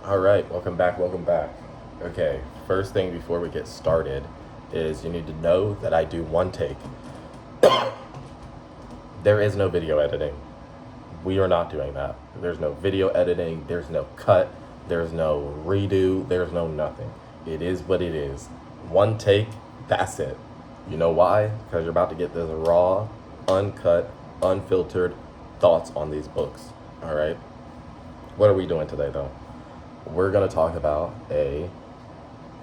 All right, welcome back, welcome back. Okay, first thing before we get started is you need to know that I do one take. There is no video editing. We are not doing that. There's no video editing, there's no cut, there's no redo, there's no nothing. It is what it is. One take, that's it. You know why? Because you're about to get this raw, uncut, unfiltered thoughts on these books. All right? What are we doing today, though? We're going to talk about a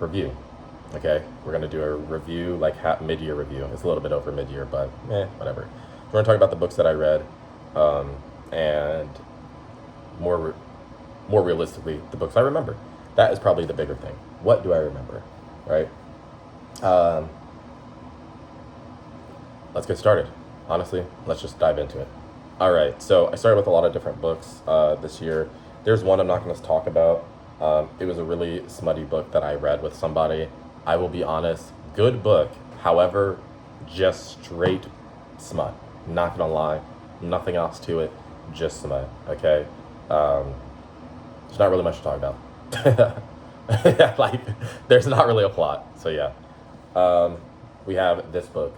review. Okay? We're going to do a review, like mid-year review. It's a little bit over mid-year, but whatever. We're going to talk about the books that I read, and more more realistically, the books I remember. That is probably the bigger thing. What do I remember? Right? Um, let's get started. Honestly, let's just dive into it. All right, so I started with a lot of different books this year. There's one I'm not going to talk about. It was a really smutty book that I read with somebody. I will be honest, good book. However, just straight smut. Not going to lie. Nothing else to it. Just smut. Okay? There's not really much to talk about. Like, there's not really a plot. So, yeah. We have this book,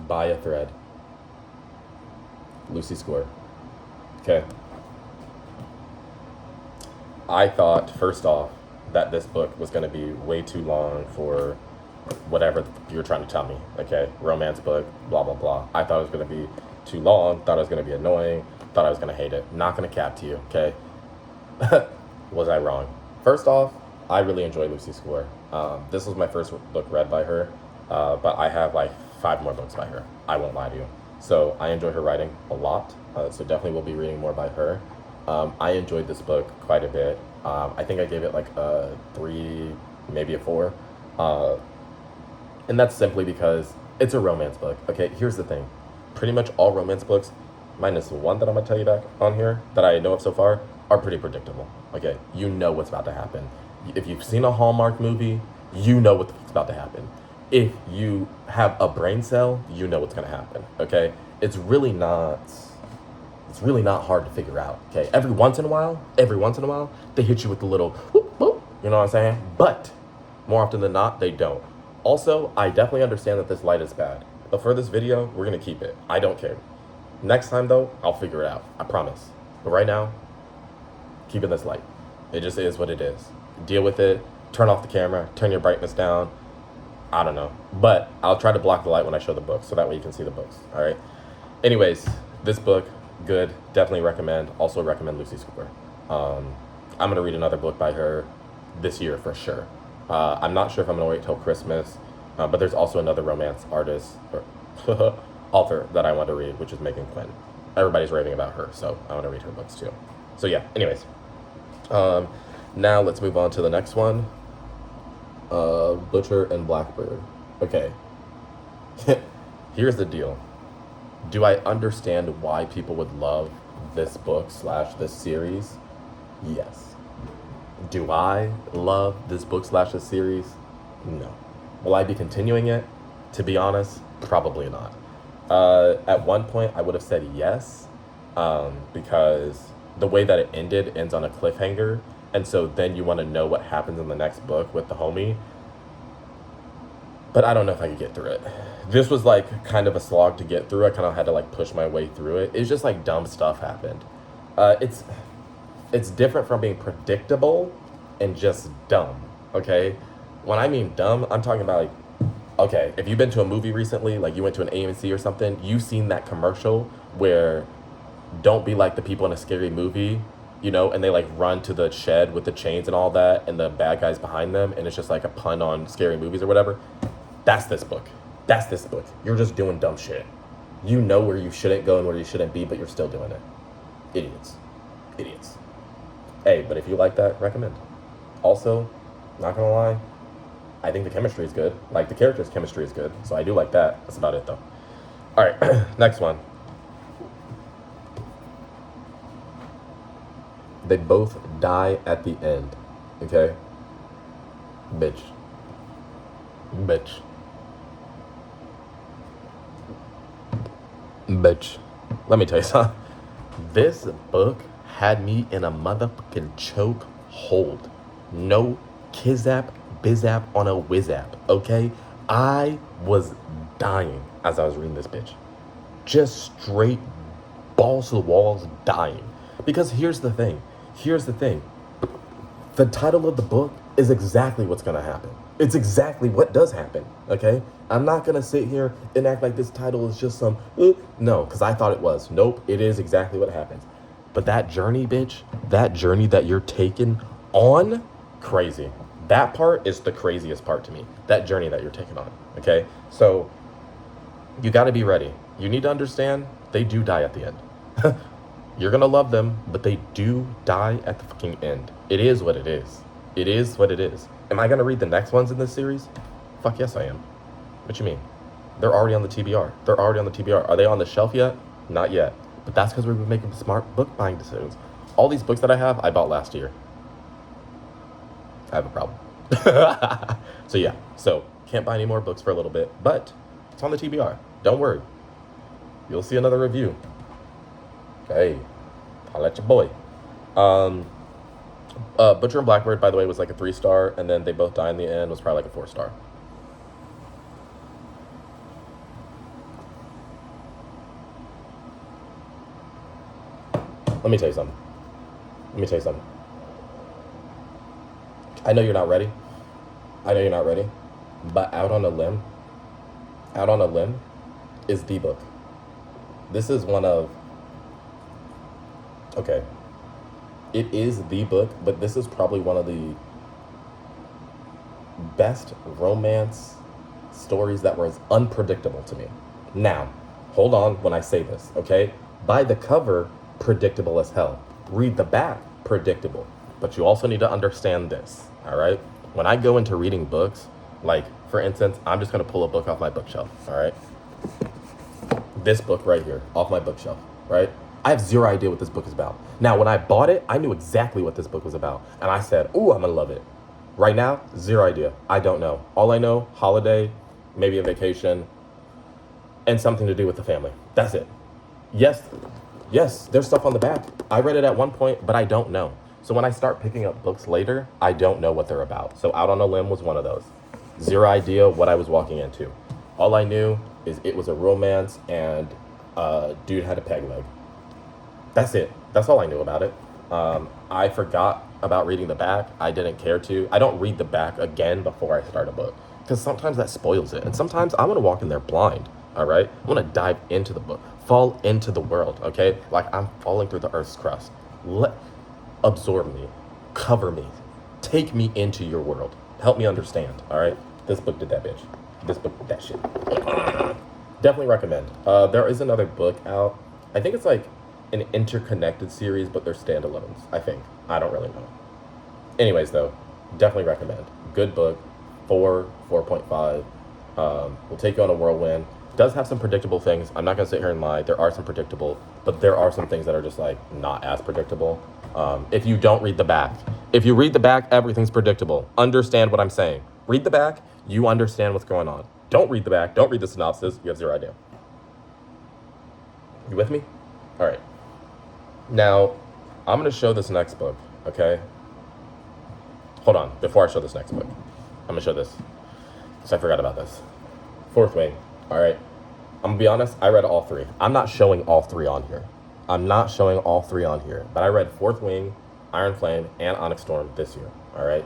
By a Thread. Lucy Score. Okay. I thought, first off, that this book was going to be way too long for whatever you're trying to tell me. Okay. Romance book, blah, blah, blah. I thought it was going to be too long. Thought it was going to be annoying. Thought I was going to hate it. Not going to cap to you. Okay. Was I wrong? First off, I really enjoy Lucy Score. This was my first book read by her, but I have like 5 more books by her. I won't lie to you. So I enjoy her writing a lot. So definitely will be reading more by her. I enjoyed this book quite a bit. I think I gave it like a 3, maybe a 4. And that's simply because it's a romance book. Okay, here's the thing. Pretty much all romance books, minus one that I'm going to tell you back on here that I know of so far, are pretty predictable. Okay, you know what's about to happen. If you've seen a Hallmark movie, you know what's about to happen. If you have a brain cell, you know what's going to happen. Okay, it's really not hard to figure out. Okay, every once in a while, they hit you with the little whoop, whoop, you know what I'm saying? But more often than not, they don't. Also, I definitely understand that this light is bad, but for this video, we're gonna keep it. I don't care. Next time though, I'll figure it out. I promise. But right now, keep it this light. It just is what it is. Deal with it. Turn off the camera. Turn your brightness down. I don't know. But I'll try to block the light when I show the books, so that way you can see the books. All right? Anyways, this book, good. Definitely recommend. Also recommend Lucy Score. I'm going to read another book by her this year for sure. I'm not sure if I'm going to wait till Christmas, but there's also another romance artist or author that I want to read, which is Megan Quinn. Everybody's raving about her, so I want to read her books too. So yeah, anyways. Now let's move on to the next one. Butcher and Blackbird. Okay. Here's the deal. Do I understand why people would love this book / this series? Yes. Do I love this book / this series? No. Will I be continuing it? To be honest, probably not. At one point, I would have said yes, because the way that it ends on a cliffhanger, and so then you want to know what happens in the next book with the homie. But I don't know if I could get through it. This was like kind of a slog to get through. I kind of had to like push my way through it. It's just like dumb stuff happened. It's different from being predictable and just dumb. Okay, when I mean dumb, I'm talking about like, okay, if you've been to a movie recently, like you went to an AMC or something, you've seen that commercial where don't be like the people in a scary movie, you know, and they like run to the shed with the chains and all that, and the bad guys behind them, and it's just like a pun on scary movies or whatever. That's this book. That's this book. You're just doing dumb shit. You know where you shouldn't go and where you shouldn't be, but you're still doing it. Idiots. Idiots. Hey, but if you like that, recommend. Also, not gonna lie, I think the chemistry is good. Like, the characters' chemistry is good, so I do like that. That's about it, though. All right, next one. They both die at the end, okay? Bitch. Bitch. Bitch. Let me tell you something. This book had me in a motherfucking choke hold. No kizap, bizap on a whizap, okay? I was dying as I was reading this bitch. Just straight balls to the walls dying. Because here's the thing. The title of the book is exactly what's gonna happen. It's exactly what does happen, okay? I'm not gonna sit here and act like this title is just some, no, because I thought it was. Nope, it is exactly what happens. But that journey, bitch, that journey that you're taking on, crazy. That part is the craziest part to me. That journey that you're taking on, okay? So you gotta be ready. You need to understand they do die at the end. You're gonna love them, but they do die at the fucking end. It is what it is. It is what it is. Am I gonna read the next ones in this series? Fuck yes, I am. What you mean? They're already on the TBR. Are they on the shelf yet? Not yet. But that's because we've been making smart book buying decisions. All these books that I have, I bought last year. I have a problem. So can't buy any more books for a little bit, but it's on the TBR. Don't worry. You'll see another review. Hey, I'll let your boy. Butcher and Blackbird, by the way, was like a 3-star, and then They Both Die in the End was probably like a 4-star. Let me tell you something. I know you're not ready. But Out on a Limb is the book. This is one of, okay, it is the book, but this is probably one of the best romance stories that were as unpredictable to me. Now, hold on when I say this, okay? By the cover, predictable as hell. Read the back, predictable. But you also need to understand this, all right? When I go into reading books, like, for instance, I'm just gonna pull a book off my bookshelf, all right? This book right here, off my bookshelf, right? I have zero idea what this book is about. Now, when I bought it, I knew exactly what this book was about. And I said, ooh, I'm gonna love it. Right now, zero idea. I don't know. All I know, holiday, maybe a vacation, and something to do with the family. That's it. Yes, there's stuff on the back. I read it at one point, but I don't know. So when I start picking up books later, I don't know what they're about. So Out on a Limb was one of those. Zero idea what I was walking into. All I knew is it was a romance and dude had a peg leg. That's it. That's all I knew about it. I forgot about reading the back. I didn't care to. I don't read the back again before I start a book because sometimes that spoils it. And sometimes I want to walk in there blind, all right? I want to dive into the book, fall into the world, okay? Like I'm falling through the earth's crust. Absorb me, cover me, take me into your world. Help me understand, all right? This book did that, bitch. This book did that shit. Definitely recommend. There is another book out. I think it's like an interconnected series, but they're standalones, I think. I don't really know. Anyways, though, definitely recommend. Good book, 4.5. Will take you on a whirlwind. Does have some predictable things. I'm not going to sit here and lie. There are some predictable, but there are some things that are just like not as predictable. If you don't read the back. If you read the back, everything's predictable. Understand what I'm saying. Read the back, you understand what's going on. Don't read the back. Don't read the synopsis. You have zero idea. You with me? All right. Now, I'm going to show this next book, okay? Hold on. Before I show this next book, I'm going to show this because I forgot about this. Fourth Wing, all right? I'm going to be honest. I read all three. I'm not showing all three on here. But I read Fourth Wing, Iron Flame, and Onyx Storm this year, all right?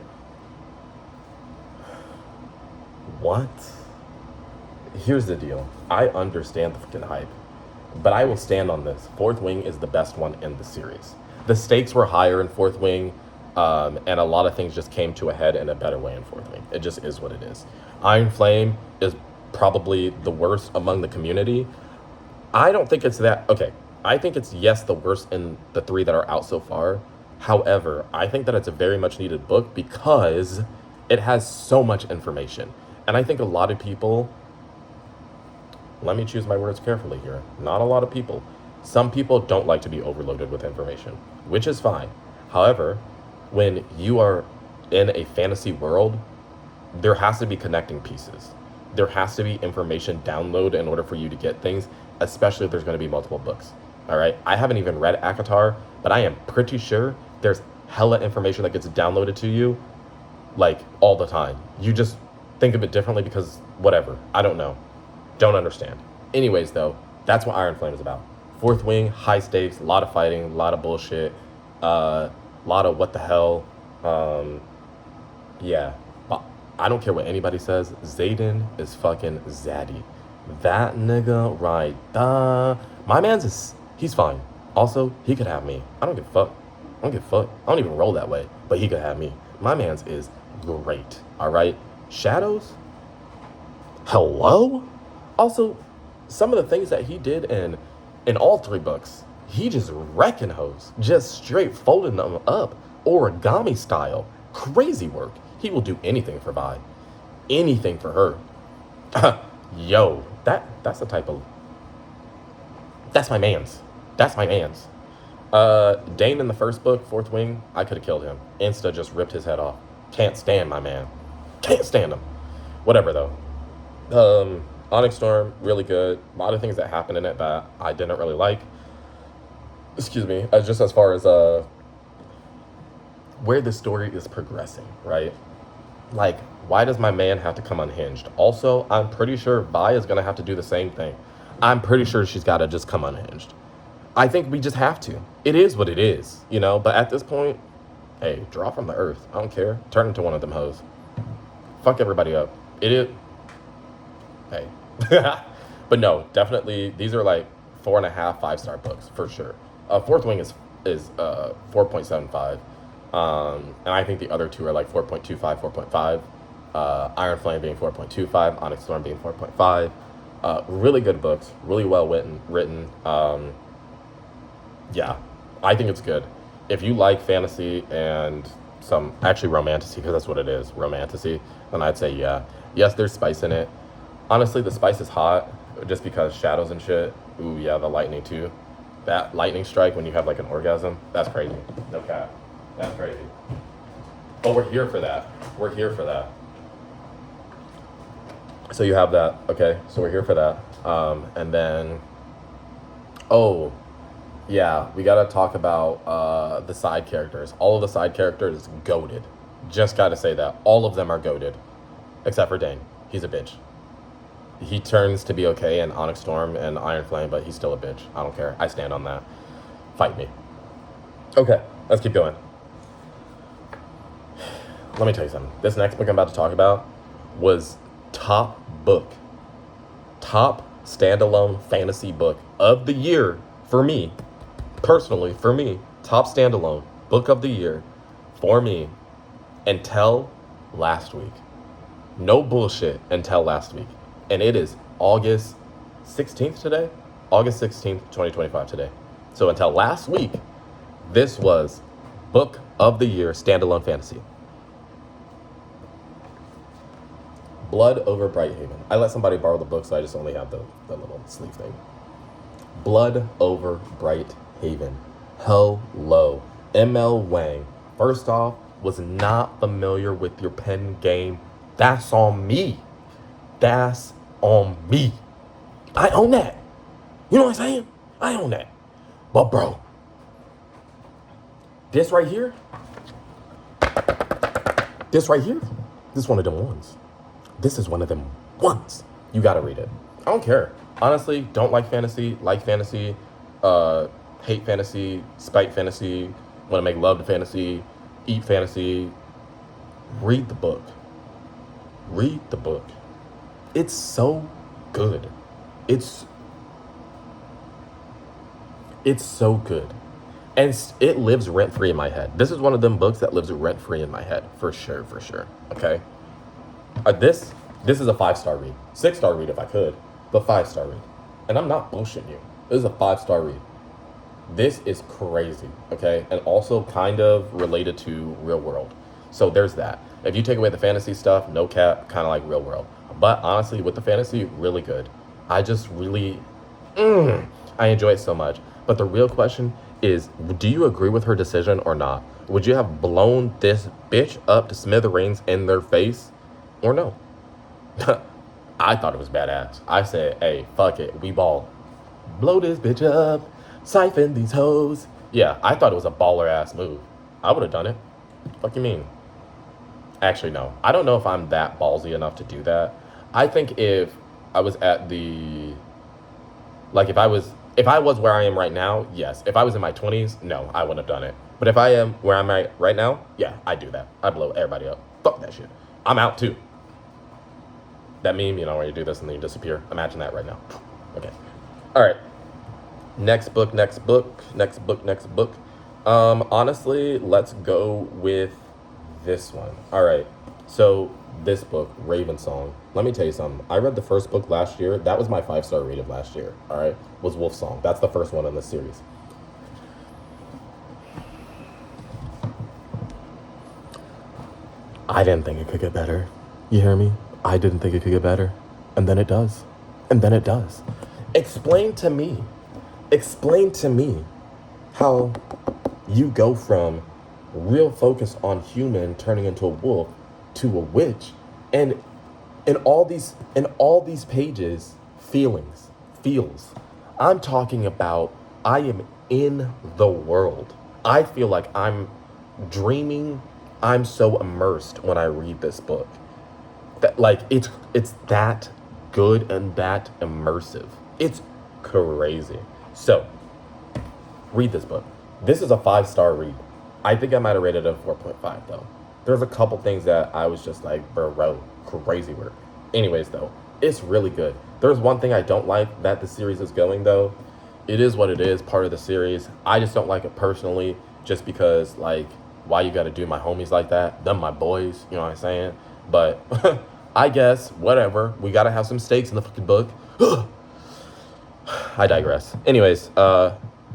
What? Here's the deal. I understand the freaking hype, but I will stand on this. Fourth Wing is the best one in the series. The stakes were higher in Fourth Wing, and a lot of things just came to a head in a better way in Fourth Wing. It just is what it is. Iron Flame is probably the worst among the community. I don't think it's that. Okay, I think it's, yes, the worst in the three that are out so far. However, I think that it's a very much needed book because it has so much information. And I think a lot of people, let me choose my words carefully here. Not a lot of people. Some people don't like to be overloaded with information, which is fine. However, when you are in a fantasy world, there has to be connecting pieces. There has to be information download in order for you to get things, especially if there's going to be multiple books. All right. I haven't even read ACOTAR, but I am pretty sure there's hella information that gets downloaded to you, like, all the time. You just think of it differently because whatever. I don't know. Don't understand. Anyways, though, that's what Iron Flame is about. Fourth Wing, high stakes, a lot of fighting, a lot of bullshit, a lot of what the hell. Yeah. I don't care what anybody says. Xaden is fucking zaddy. That nigga right there. My man's he's fine. Also, he could have me. I don't give a fuck. I don't give a fuck. I don't even roll that way. But he could have me. My man's is great. Alright? Shadows? Hello? Also, some of the things that he did in all 3 books, he just wrecking hoes. Just straight folding them up. Origami style. Crazy work. He will do anything for Vi. Anything for her. Yo, that's the type of... That's my man's. That's my man's. Dane in the first book, Fourth Wing, I could have killed him. Insta just ripped his head off. Can't stand my man. Can't stand him. Whatever, though. Onyx Storm, really good. A lot of things that happened in it that I didn't really like. Excuse me. Just as far as where the story is progressing, right? Like, why does my man have to come unhinged? Also, I'm pretty sure Vi is going to have to do the same thing. I'm pretty sure she's got to just come unhinged. I think we just have to. It is what it is, you know? But at this point, hey, draw from the earth. I don't care. Turn into one of them hoes. Fuck everybody up. It is... Hey. But no, definitely, these are like 4.5, 5-star books, for sure. Fourth Wing is 4.75. And I think the other 2 are like 4.25, 4.5. Iron Flame being 4.25, Onyx Storm being 4.5. Really good books, really well written. Yeah, I think it's good. If you like fantasy and some, actually romantasy, because that's what it is, romantasy, then I'd say yeah. Yes, there's spice in it. Honestly, the spice is hot, just because shadows and shit. Ooh, yeah, the lightning too. That lightning strike when you have like an orgasm, that's crazy. No cap. That's crazy. But we're here for that. We're here for that. So you have that, okay? So we're here for that. And then, oh, yeah, we gotta talk about the side characters. All of the side characters goated. Just gotta say that. All of them are goated. Except for Dane. He's a bitch. He turns to be okay in Onyx Storm and Iron Flame, but he's still a bitch. I don't care. I stand on that. Fight me. Okay, let's keep going. Let me tell you something. This next book I'm about to talk about was top standalone fantasy book of the year for me. Personally, for me, top standalone book of the year for me until last week. No bullshit until last week. And it is August 16th today? August 16th, 2025 today. So until last week, this was book of the year standalone fantasy. Blood Over Brighthaven. I let somebody borrow the book, so I just only have the little sleeve thing. Blood Over Brighthaven. Hello. ML Wang. First off, was not familiar with your pen game. That's on me. That's on me. I own that. You know what I'm saying? I own that. But bro, this right here, this is one of them ones. This is one of them ones. You gotta read it. I don't care. Honestly, don't like fantasy, hate fantasy, spite fantasy, want to make love to fantasy, eat fantasy. Read the book. Read the book. It's so good. It's so good. And it lives rent-free in my head. This is one of them books that lives rent-free in my head. For sure. Okay? This is a 5-star read. 6-star read if I could, but 5-star read. And I'm not bullshitting you. This is a 5-star read. This is crazy, okay? And also kind of related to real world. So there's that. If you take away the fantasy stuff, no cap, kind of like real world. But honestly, with the fantasy, really good. I just really, I enjoy it so much. But the real question is, do you agree with her decision or not? Would you have blown this bitch up to smithereens in their face or no? I thought it was badass. I said, hey, fuck it, we ball. Blow this bitch up, siphon these hoes. Yeah, I thought it was a baller ass move. I would have done it. Fuck you mean? Actually, no. I don't know if I'm that ballsy enough to do that. I think if I was at the like if I was where I am right now, yes. If I was in my 20s, no, I wouldn't have done it. But if I am where I'm at right now, yeah, I do that. I blow everybody up. Fuck that shit. I'm out too. That meme, where you do this and then you disappear. Imagine that right now. Okay. All right. Next book. Honestly, let's go with this one. All right. So this book, Raven Song. Let me tell you something. I read the first book last year. That was my 5-star read of last year. All right. Was Wolf Song. That's the first one in the series. I didn't think it could get better. You hear me? I didn't think it could get better. And then it does. And then it does. Explain to me how you go from real focus on human turning into a wolf to a witch, and in all these pages, feels. I'm talking about I am in the world. I feel like I'm dreaming. I'm so immersed when I read this book. That like it's that good and that immersive. It's crazy. So, read this book. This is a 5-star read. I think I might have rated it a 4.5 though. There's a couple things that I was just like, bro, crazy weird. Anyways though, it's really good. There's one thing I don't like that the series is going though. It is what it is, part of the series. I just don't like it personally, just because like, why you gotta do my homies like that? Them my boys, you know what I'm saying? But I guess, whatever. We gotta have some stakes in the fucking book. I digress. Anyways,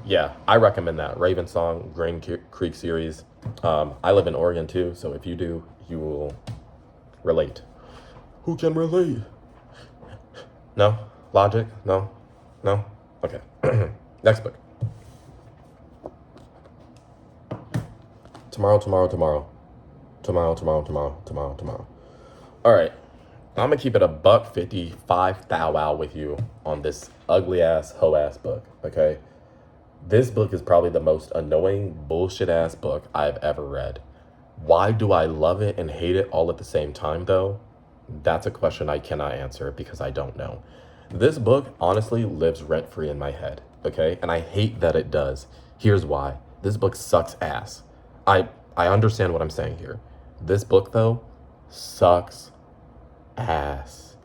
yeah, I recommend that. Raven Song, Green Creek series. I live in Oregon too, so if you do, you will relate. Who can relate? No? Logic? No? No? Okay. Next book. Tomorrow. All right. I'm gonna keep it a $1.55 thou wow with you on this ugly ass hoe ass book. Okay. This book is probably the most annoying bullshit ass book I've ever read. Why do I love it and hate it all at the same time though? That's a question I cannot answer because I don't know. This book honestly lives rent free in my head. Okay. And I hate that it does. Here's why. This book sucks ass. I understand what I'm saying here. This book though sucks ass.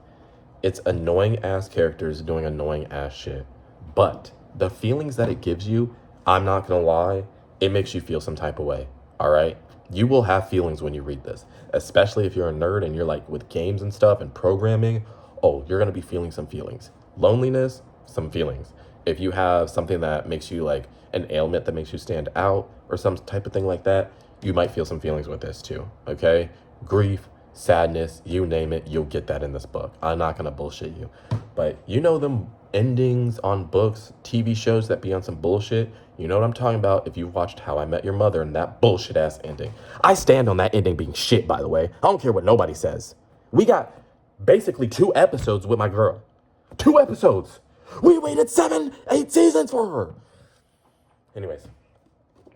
It's annoying ass characters doing annoying ass shit. But the feelings that it gives you, I'm not gonna lie, it makes you feel some type of way. All right? You will have feelings when you read this, especially if you're a nerd and you're like with games and stuff and programming. Oh, you're gonna be feeling some feelings. Loneliness, some feelings. If you have something that makes you like an ailment that makes you stand out or some type of thing like that, you might feel some feelings with this too. Okay? Grief, sadness, you name it, you'll get that in this book. I'm not gonna bullshit you. But you know them endings on books, TV shows that be on some bullshit? You know what I'm talking about if you watched How I Met Your Mother and that bullshit ass ending. I stand on that ending being shit, by the way. I don't care what nobody says. We got basically 2 episodes with my girl. 2 episodes. We waited 7, 8 seasons for her. Anyways,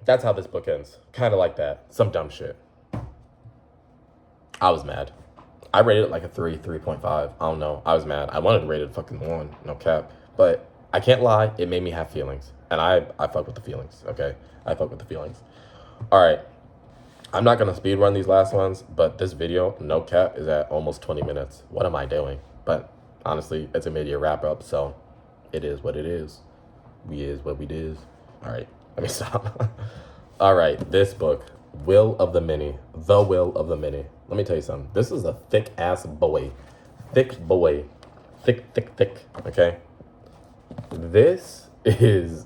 that's how this book ends. Kind of like that. Some dumb shit. I was mad. I rated it like a 3.5. I don't know. I was mad. I wanted to rate it a fucking 1. No cap. But I can't lie. It made me have feelings. And I fuck with the feelings. Okay? I fuck with the feelings. All right. I'm not going to speed run these last ones. But this video, no cap, is at almost 20 minutes. What am I doing? But honestly, it's a mid-year wrap up. So it is what it is. We is what we is. All right. Let me stop. All right. This book. Will of the Many. The Will of the Many. Let me tell you something. This is a thick ass boy. Thick boy. Thick. Okay? This is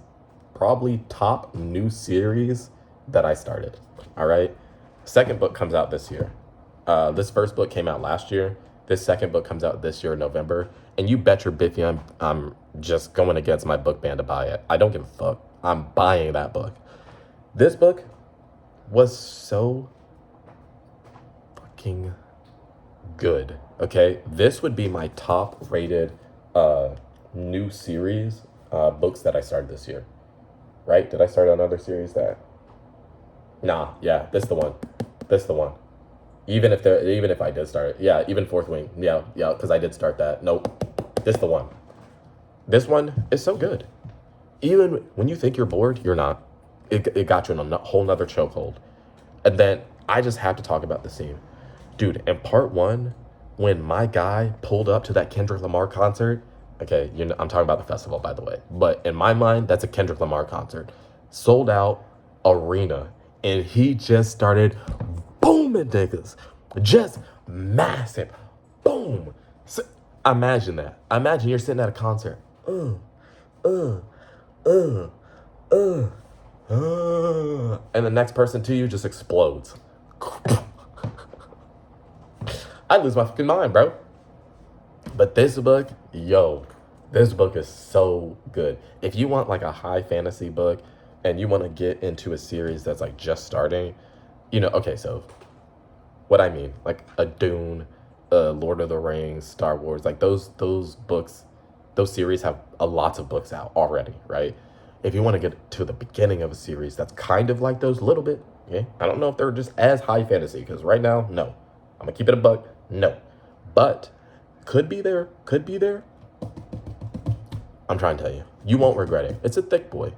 probably top new series that I started. All right? Second book comes out this year. This first book came out last year. This second book comes out this year in November. And you bet your biffy I'm just going against my book ban to buy it. I don't give a fuck. I'm buying that book. This book was so fucking good. Okay, this would be my top rated new series books that I started this year. Right? Did I start another series that? Nah, yeah, this the one. This the one. Even if I did start it, yeah, even Fourth Wing, yeah, because I did start that. Nope, this the one. This one is so good. Even when you think you're bored, you're not. It got you in a whole nother chokehold. And then I just have to talk about the scene. Dude, in part one, when my guy pulled up to that Kendrick Lamar concert, okay, I'm talking about the festival, by the way, but in my mind, that's a Kendrick Lamar concert. Sold out arena. And he just started booming niggas. Just massive. Boom. So, imagine that. Imagine you're sitting at a concert. Uh, uh, uh, and the next person to you just explodes. I lose my fucking mind, bro. But this book, this book is so good. If you want like a high fantasy book and you want to get into a series that's like just starting, okay, so what I mean, like a Dune, Lord of the Rings, Star Wars, like those books, those series have a lots of books out already, right? If you want to get to the beginning of a series that's kind of like those a little bit, okay? I don't know if they're just as high fantasy, because right now, no. I'm gonna keep it a buck, no. But could be there. I'm trying to tell you, you won't regret it. It's a thick boy.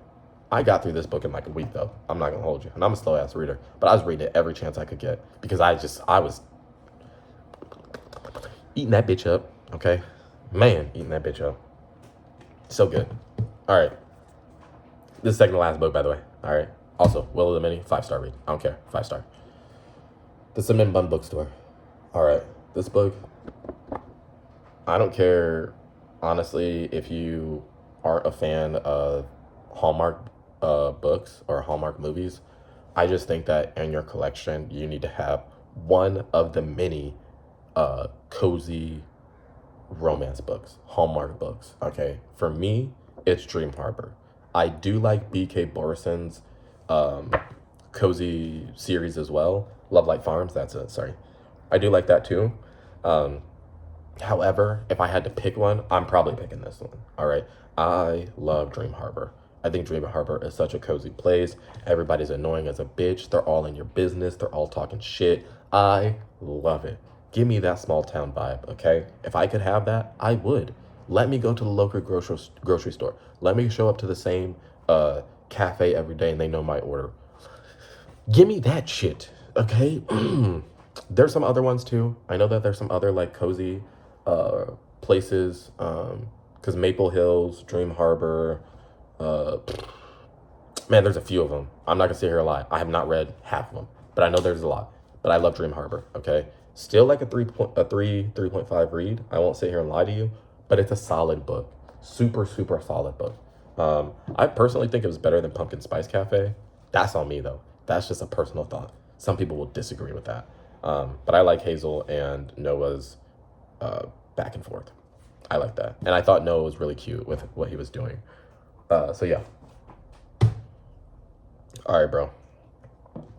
I got through this book in like a week though. I'm not gonna hold you. And I'm a slow ass reader, but I was reading it every chance I could get because I was eating that bitch up, okay? Man, eating that bitch up. So good. All right. This is second to last book, by the way. All right. Also, Will of the Many, 5-star read. I don't care. 5-star. The Cement Bun Bookstore. All right. This book, I don't care, honestly, if you aren't a fan of Hallmark books or Hallmark movies. I just think that in your collection, you need to have one of the many cozy romance books, Hallmark books, okay? For me, it's Dream Harbor. I do like B.K. Borison's cozy series as well. Love Light Farms, that's it, sorry. I do like that too. However, if I had to pick one, I'm probably picking this one, all right? I love Dream Harbor. I think Dream Harbor is such a cozy place. Everybody's annoying as a bitch. They're all in your business. They're all talking shit. I love it. Give me that small town vibe, okay? If I could have that, I would. Let me go to the local grocery store. Let me show up to the same cafe every day and they know my order. Give me that shit, okay? There's some other ones too. I know that there's some other like cozy places, because Maple Hills, Dream Harbor, man, there's a few of them. I'm not gonna sit here and lie. I have not read half of them, but I know there's a lot. But I love Dream Harbor, okay? Still like a 3.5 read. I won't sit here and lie to you, but it's a solid book. Super, super solid book. I personally think it was better than Pumpkin Spice Cafe. That's on me though. That's just a personal thought. Some people will disagree with that. But I like Hazel and Noah's back and forth. I like that. And I thought Noah was really cute with what he was doing. So yeah. All right, bro.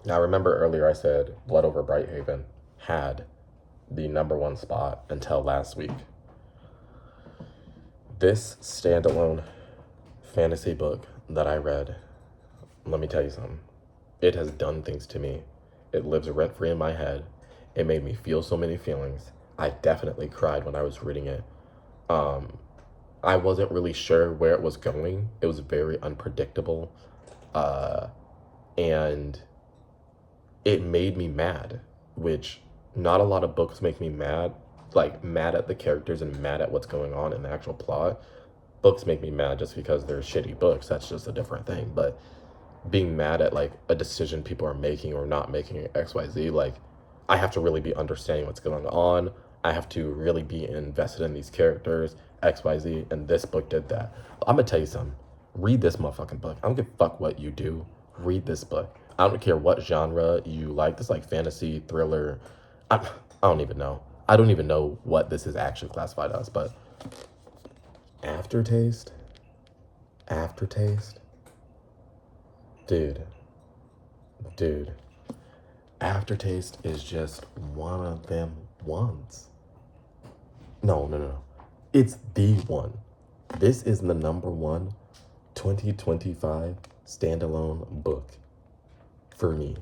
Now remember earlier I said Blood Over Brighthaven had the #1 spot until last week. This standalone fantasy book that I read, let me tell you something. It has done things to me. It lives rent-free in my head. It made me feel so many feelings. I definitely cried when I was reading it. I wasn't really sure where it was going. It was very unpredictable. And it made me mad, which not a lot of books make me mad, like mad at the characters and mad at what's going on in the actual plot. Books make me mad just because they're shitty books. That's just a different thing. But being mad at like a decision people are making or not making XYZ, like I have to really be understanding what's going on. I have to really be invested in these characters, XYZ, and this book did that. I'm gonna tell you something. Read this motherfucking book. I don't give a fuck what you do. Read this book. I don't care what genre you like. This like fantasy, thriller. I don't even know. I don't even know what this is actually classified as, but aftertaste, dude, aftertaste is just one of them ones. No. It's the one. This is the #1 2025 standalone book for me.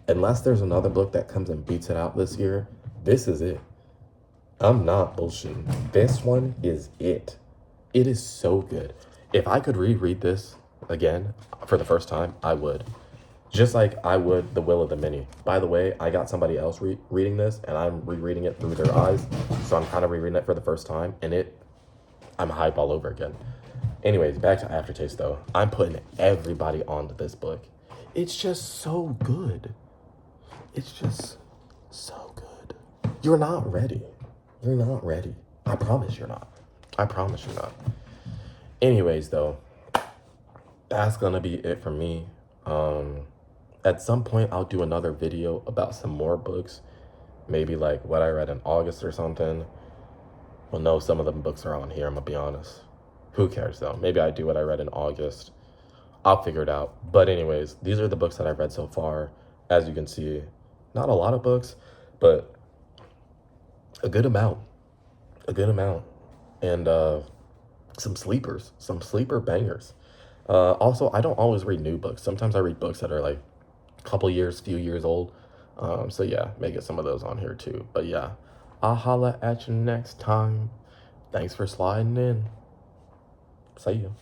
unless there's another book that comes and beats it out this year, this is it. I'm not bullshitting. This one is it. It is so good. If I could reread this again for the first time, I would. Just like I would The Will of the Many. By the way, I got somebody else reading this, and I'm rereading it through their eyes. So I'm kind of rereading it for the first time, and I'm hype all over again. Anyways, back to Aftertaste though. I'm putting everybody onto this book. It's just so good. It's just so good. You're not ready. You're not ready. I promise you're not. I promise you're not. Anyways though, that's gonna be it for me. At some point I'll do another video about some more books. Maybe like what I read in August or something. Well, no, some of the books are on here, I'm gonna be honest. Who cares though? Maybe I do what I read in August. I'll figure it out. But anyways, these are the books that I've read so far. As you can see, not a lot of books, but a good amount. A good amount. And some sleeper bangers. Also, I don't always read new books. Sometimes I read books that are like a couple years, few years old. So yeah, may get some of those on here too. But yeah, I'll holla at you next time. Thanks for sliding in. See you.